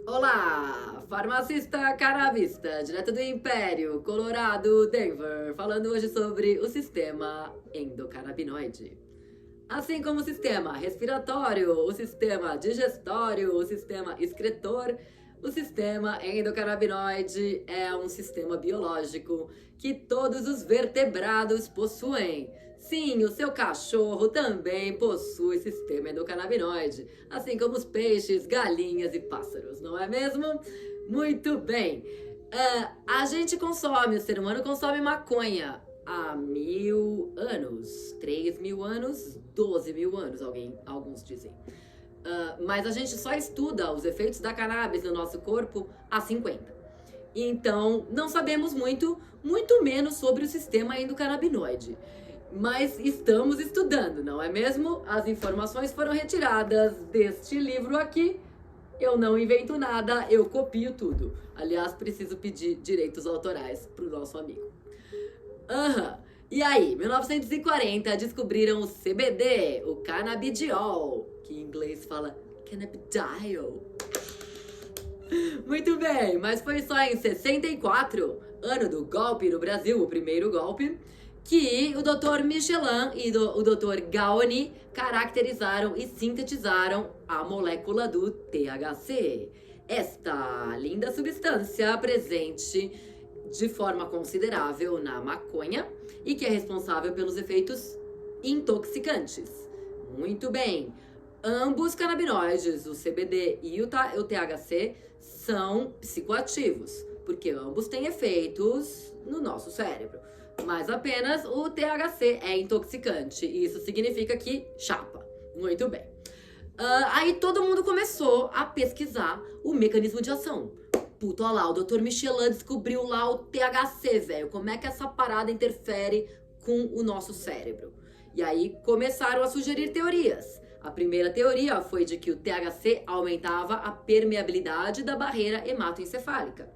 Olá, farmacista canabista, direto do Império, Colorado, Denver, falando hoje sobre o sistema endocannabinoide. Assim como o sistema respiratório, o sistema digestório, o sistema excretor, o sistema endocannabinoide é um sistema biológico que todos os vertebrados possuem. Sim, o seu cachorro também possui sistema endocannabinoide, assim como os peixes, galinhas e pássaros, não é mesmo? Muito bem. A gente consome, o ser humano consome maconha há 1000 anos, 3000 anos, 12 mil anos, alguns dizem. Mas a gente só estuda os efeitos da cannabis no nosso corpo há 50. Então, não sabemos muito menos sobre o sistema endocannabinoide. Mas estamos estudando, não é mesmo? As informações foram retiradas deste livro aqui. Eu não invento nada, eu copio tudo. Aliás, preciso pedir direitos autorais pro nosso amigo. E aí, 1940, descobriram o CBD, o cannabidiol, que em inglês fala cannabidiol. Muito bem, mas foi só em 64, ano do golpe no Brasil, o primeiro golpe, que o Dr. Michelin e o Dr. Gaoni caracterizaram e sintetizaram a molécula do THC. Esta linda substância presente de forma considerável na maconha e que é responsável pelos efeitos intoxicantes. Muito bem. Ambos canabinoides, o CBD e o THC, são psicoativos, porque ambos têm efeitos no nosso cérebro. Mas apenas o THC é intoxicante, e isso significa que chapa. Muito bem. Aí todo mundo começou a pesquisar o mecanismo de ação. Puta, olha lá, o Dr. Michelin descobriu lá o THC, velho. Como é que essa parada interfere com o nosso cérebro? E aí começaram a sugerir teorias. A primeira teoria foi de que o THC aumentava a permeabilidade da barreira hematoencefálica.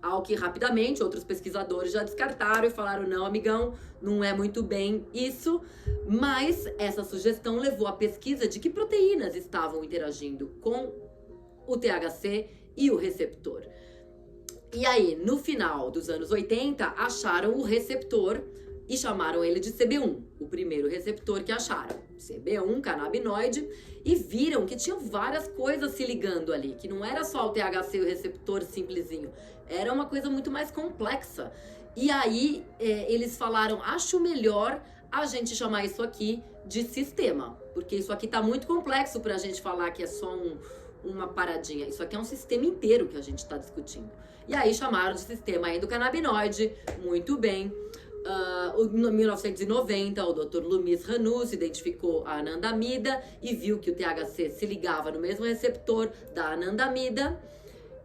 Ao que rapidamente outros pesquisadores já descartaram e falaram: não, amigão, não é muito bem isso. Mas essa sugestão levou à pesquisa de que proteínas estavam interagindo com o THC e o receptor. E aí, no final dos anos 80, acharam o receptor e chamaram ele de CB1, o primeiro receptor que acharam. CB1, canabinoide, e viram que tinham várias coisas se ligando ali, que não era só o THC e o receptor simplesinho, era uma coisa muito mais complexa. E aí, eles falaram: acho melhor a gente chamar isso aqui de sistema, porque isso aqui tá muito complexo pra gente falar que é só uma paradinha. Isso aqui é um sistema inteiro que a gente tá discutindo. E aí chamaram de sistema endocannabinoide. Muito bem. Em 1990, o Dr. Lumis Hanus identificou a anandamida e viu que o THC se ligava no mesmo receptor da anandamida.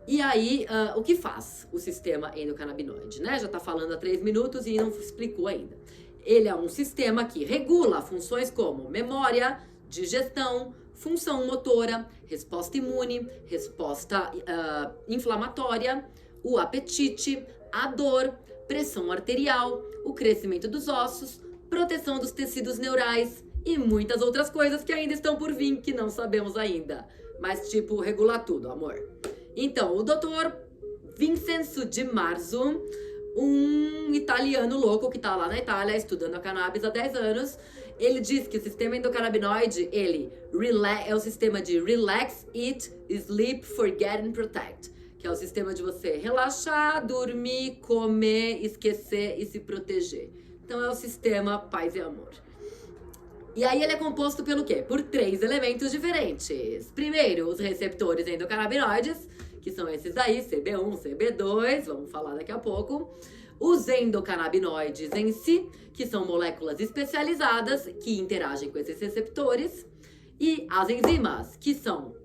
E aí, o que faz o sistema endocannabinoide, né? Já tá falando há 3 minutos e não explicou ainda. Ele é um sistema que regula funções como memória, digestão, função motora, resposta imune, resposta inflamatória, o apetite, a dor, pressão arterial, o crescimento dos ossos, proteção dos tecidos neurais e muitas outras coisas que ainda estão por vir, que não sabemos ainda. Mas tipo, regular tudo, amor. Então, o Dr. Vincenzo Di Marzo, um italiano louco que tá lá na Itália estudando a cannabis há 10 anos, ele diz que o sistema endocannabinoide, é o sistema de relax, eat, sleep, forget and protect, que é o sistema de você relaxar, dormir, comer, esquecer e se proteger. Então é o sistema paz e amor. E aí ele é composto pelo quê? Por 3 elementos diferentes. Primeiro, os receptores endocannabinoides, que são esses daí, CB1, CB2, vamos falar daqui a pouco. Os endocannabinoides em si, que são moléculas especializadas que interagem com esses receptores. E as enzimas, que são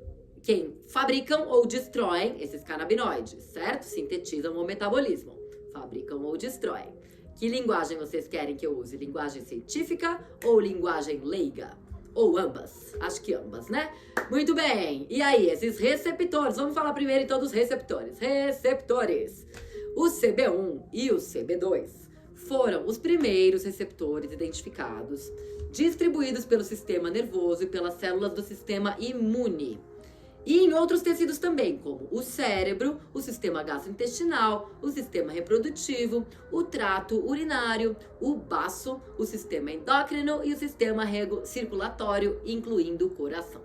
quem fabricam ou destroem esses canabinoides, certo? Sintetizam o metabolismo, fabricam ou destroem. Que linguagem vocês querem que eu use? Linguagem científica ou linguagem leiga? Ou ambas? Acho que ambas, né? Muito bem! E aí, esses receptores? Vamos falar primeiro então dos receptores. Receptores! O CB1 e o CB2 foram os primeiros receptores identificados, distribuídos pelo sistema nervoso e pelas células do sistema imune. E em outros tecidos também, como o cérebro, o sistema gastrointestinal, o sistema reprodutivo, o trato urinário, o baço, o sistema endócrino e o sistema circulatório, incluindo o coração.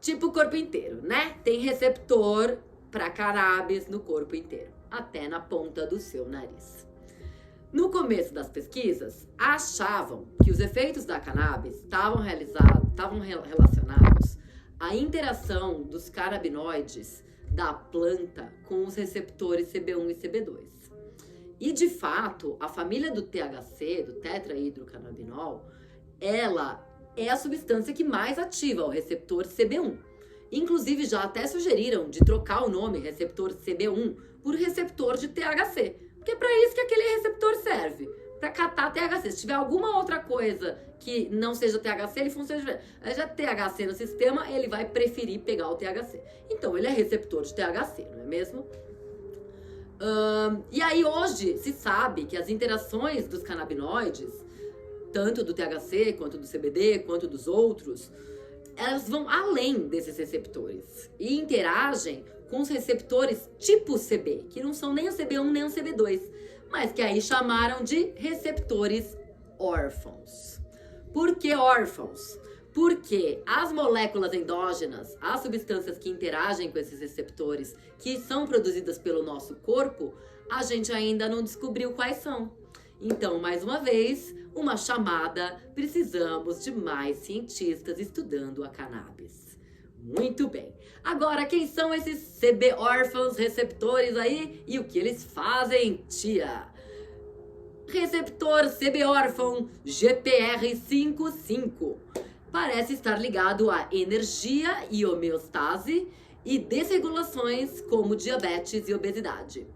Tipo o corpo inteiro, né? Tem receptor para cannabis no corpo inteiro, até na ponta do seu nariz. No começo das pesquisas, achavam que os efeitos da cannabis estavam relacionados à interação dos canabinoides da planta com os receptores CB1 e CB2. E, de fato, a família do THC, do tetrahidrocannabinol, ela é a substância que mais ativa o receptor CB1. Inclusive, já até sugeriram de trocar o nome receptor CB1 por receptor de THC. Porque é para isso que aquele receptor serve, para catar THC. Se tiver alguma outra coisa que não seja THC, ele funciona diferente. Já THC no sistema, ele vai preferir pegar o THC. Então, ele é receptor de THC, não é mesmo? E aí, hoje, se sabe que as interações dos canabinoides, tanto do THC, quanto do CBD, quanto dos outros, elas vão além desses receptores e interagem com os receptores tipo CB, que não são nem o CB1 nem o CB2, mas que aí chamaram de receptores órfãos. Por que órfãos? Porque as moléculas endógenas, as substâncias que interagem com esses receptores, que são produzidas pelo nosso corpo, a gente ainda não descobriu quais são. Então, mais uma vez, uma chamada, precisamos de mais cientistas estudando a cannabis. Muito bem. Agora, quem são esses CB órfãos receptores aí e o que eles fazem, tia? Receptor CB órfão GPR55 parece estar ligado à energia e homeostase e desregulações como diabetes e obesidade.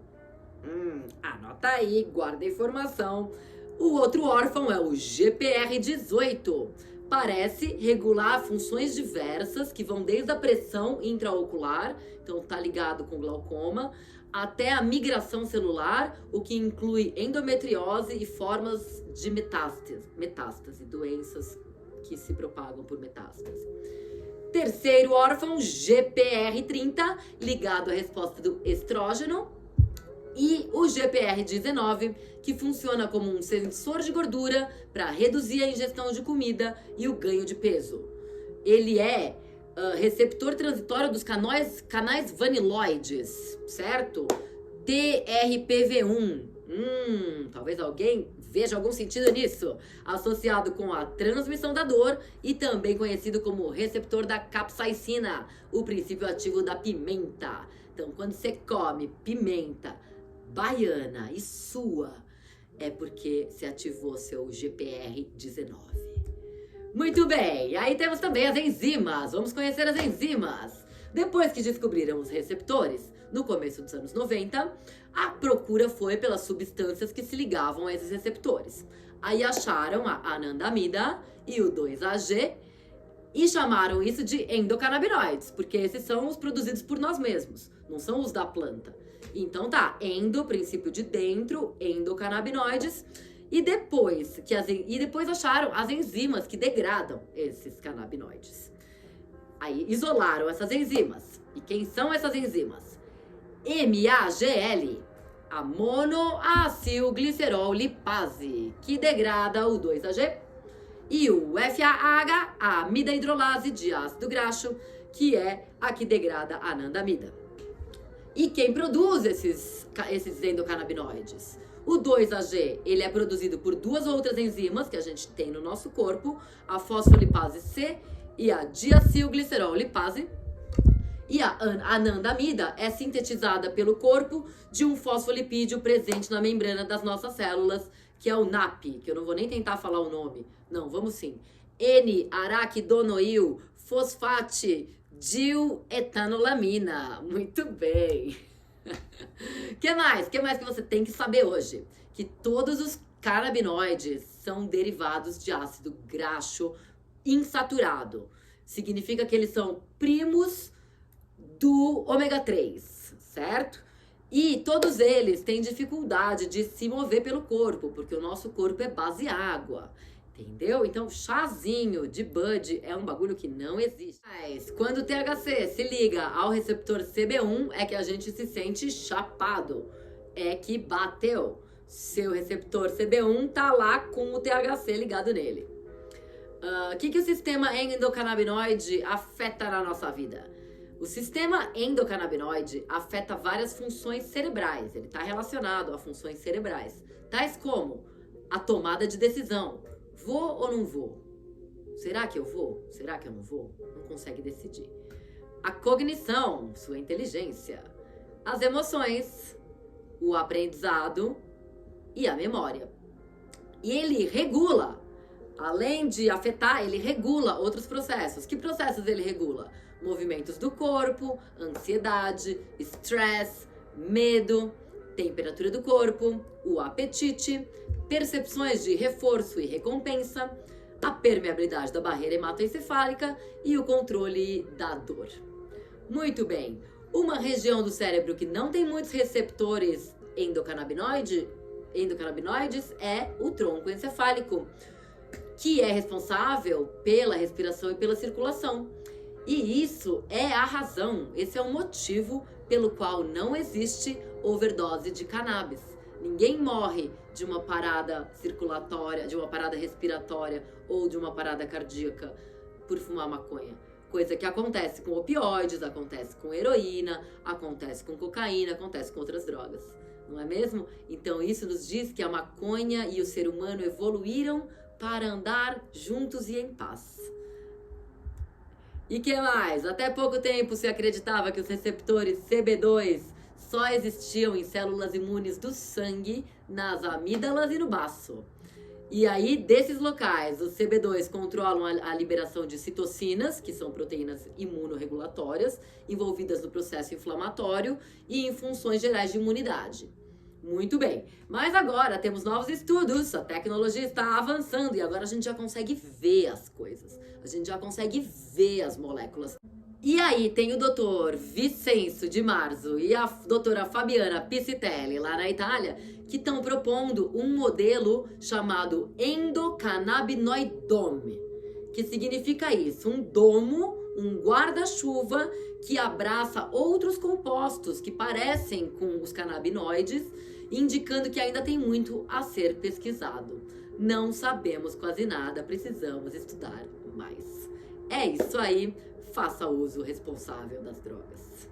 Anota aí, guarda a informação. O outro órfão é o GPR18. Parece regular funções diversas que vão desde a pressão intraocular, então tá ligado com glaucoma, até a migração celular, o que inclui endometriose e formas de metástase, doenças que se propagam por metástase. Terceiro órfão, GPR30, ligado à resposta do estrógeno. E o GPR19, que funciona como um sensor de gordura para reduzir a ingestão de comida e o ganho de peso. Ele é receptor transitório dos canais vaniloides, certo? TRPV1. Talvez alguém veja algum sentido nisso. Associado com a transmissão da dor e também conhecido como receptor da capsaicina, o princípio ativo da pimenta. Então, quando você come pimenta baiana e sua, é porque se ativou seu GPR19. Muito bem, aí temos também as enzimas. Vamos conhecer as enzimas. Depois que descobriram os receptores, no começo dos anos 90, a procura foi pelas substâncias que se ligavam a esses receptores. Aí acharam a anandamida e o 2-AG e chamaram isso de endocannabinoides, porque esses são os produzidos por nós mesmos, não são os da planta. Então tá, endo, princípio de dentro, endocannabinoides, e depois acharam as enzimas que degradam esses canabinoides. Aí isolaram essas enzimas. E quem são essas enzimas? MAGL, a monoacilglicerol lipase, que degrada o 2-AG, e o FAH, a amida hidrolase de ácido graxo, que é a que degrada a anandamida. E quem produz esses endocannabinoides? O 2-AG, ele é produzido por duas outras enzimas que a gente tem no nosso corpo, a fosfolipase C e a diacilglicerol lipase. E a anandamida é sintetizada pelo corpo de um fosfolipídio presente na membrana das nossas células, que é o NAP, que eu não vou nem tentar falar o nome. Não, vamos sim. N-araquidonoil fosfate dietanolamina. Muito bem. Que mais? Que mais que você tem que saber hoje? Que todos os canabinoides são derivados de ácido graxo insaturado. Significa que eles são primos do ômega 3, certo? E todos eles têm dificuldade de se mover pelo corpo, porque o nosso corpo é base água. Entendeu? Então, chazinho de bud é um bagulho que não existe. Mas quando o THC se liga ao receptor CB1, é que a gente se sente chapado. É que bateu. Seu receptor CB1 tá lá com o THC ligado nele. O que o sistema endocannabinoide afeta na nossa vida? O sistema endocannabinoide afeta várias funções cerebrais. Ele está relacionado a funções cerebrais, tais como a tomada de decisão. Vou ou não vou? Será que eu vou? Será que eu não vou? Não consegue decidir. A cognição, sua inteligência. As emoções, o aprendizado e a memória. E ele regula, além de afetar, ele regula outros processos. Que processos ele regula? Movimentos do corpo, ansiedade, estresse, medo, temperatura do corpo, o apetite, percepções de reforço e recompensa, a permeabilidade da barreira hematoencefálica e o controle da dor. Muito bem, uma região do cérebro que não tem muitos receptores endocannabinoides é o tronco encefálico, que é responsável pela respiração e pela circulação. E isso é a razão, esse é o motivo pelo qual não existe overdose de cannabis. Ninguém morre de uma parada circulatória, de uma parada respiratória ou de uma parada cardíaca por fumar maconha. Coisa que acontece com opioides, acontece com heroína, acontece com cocaína, acontece com outras drogas. Não é mesmo? Então isso nos diz que a maconha e o ser humano evoluíram para andar juntos e em paz. E que mais? Até pouco tempo se acreditava que os receptores CB2 só existiam em células imunes do sangue, nas amígdalas e no baço. E aí, desses locais, os CB2 controlam a liberação de citocinas, que são proteínas imunorregulatórias, envolvidas no processo inflamatório e em funções gerais de imunidade. Muito bem, mas agora temos novos estudos, a tecnologia está avançando e agora a gente já consegue ver as coisas, a gente já consegue ver as moléculas. E aí tem o Dr. Vincenzo Di Marzo e a doutora Fabiana Piscitelli, lá na Itália, que estão propondo um modelo chamado endocannabinoidome, que significa isso, um domo, um guarda-chuva que abraça outros compostos que parecem com os canabinoides, indicando que ainda tem muito a ser pesquisado. Não sabemos quase nada, precisamos estudar mais. É isso aí, faça uso responsável das drogas.